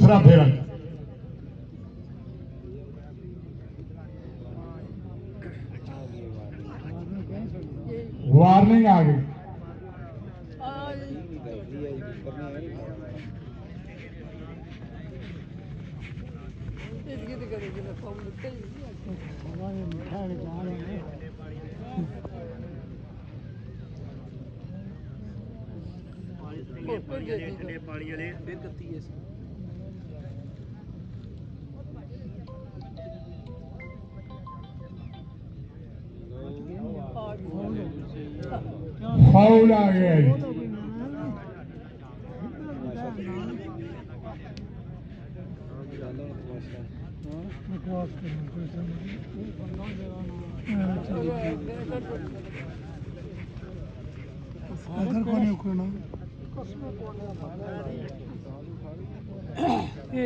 दूसरा फेरा वार्निंग आ गई। पानी वाले फिर कत्ती है फाउल आ गया जी।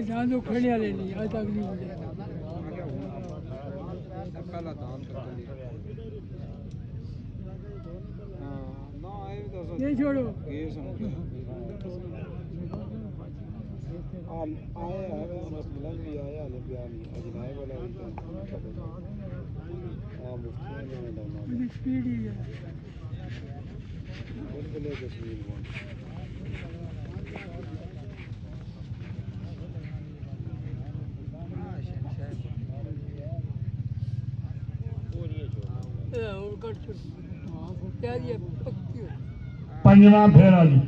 जान जो खेलने वाले नहीं आज तक नहीं मिले पहला दान ना आए भी तो नहीं छोड़ो ये समझ आए बस मिलन भी आया लिया नहीं अजनाय वाला भी हां मुफ्ती में डालना स्पीड ही है बिल्कुल है कश्मीर में पंजवां फेरा जी।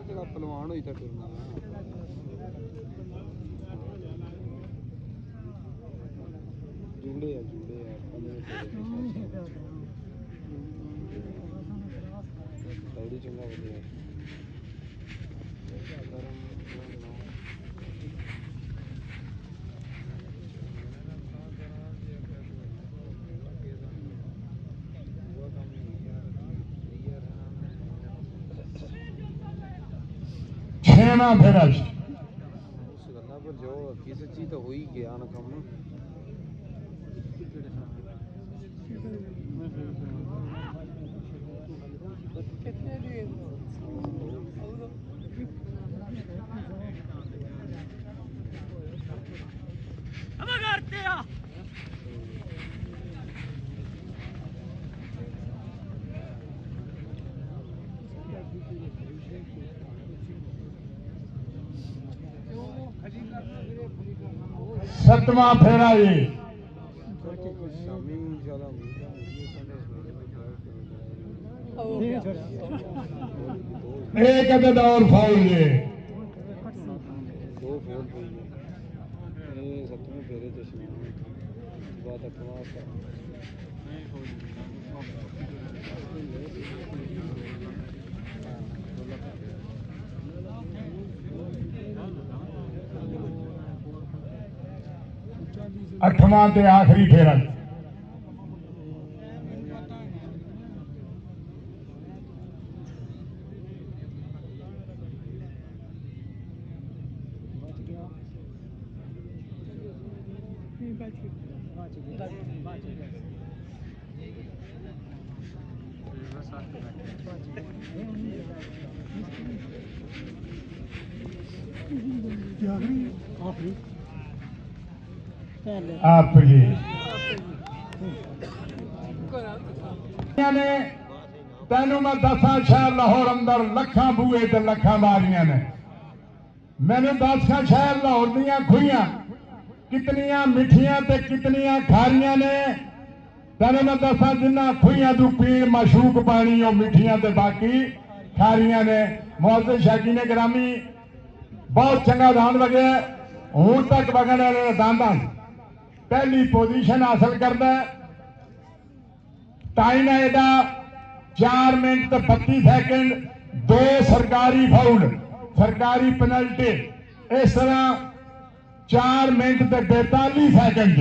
ਜਿਹੜਾ ਪਹਿਲਵਾਨ ਹੋਈ ਤਾਂ ਟੁਰਨਾ ਜੁੜੇ ਆ ਤੌੜੀ ਚੰਗਾ ਵਧੀਆ छेवां फेरा जी। उस गल्ला पर जो किसी चीज तो हो ही गया ना कम सतवां फेरा जी। एक अदद और फाउल जी। दो फोन पे ये सतवें फेरे ते बात अठवां अठवां ते आखिरी फेरा जी। आप जी ने तेनू मैं दसा शहर लाहौर अंदर लखा बूए ते लखा बारियां ने मैंने दसा शहर लाहौर दियां खुइयां कितनियां मिठियां ते कितनियां खारियां ने तेनू मैं दसा जिन्ना खुइयां तू पीण मशूक पानी ओ मिठियां ते बाकी खारियां ने। मुअज़्ज़िज़ शाकीन गिरामी बहुत चंगा दान वगे हूं तक वगण वाले दांदा पहली पोजीशन हासिल करता है। टाइम है एदा 4 मिनट तो 32 सेकंड 2 सरकारी फाउल सरकारी पेनल्टी इस तरह 4 मिनट तो 42 सेकंड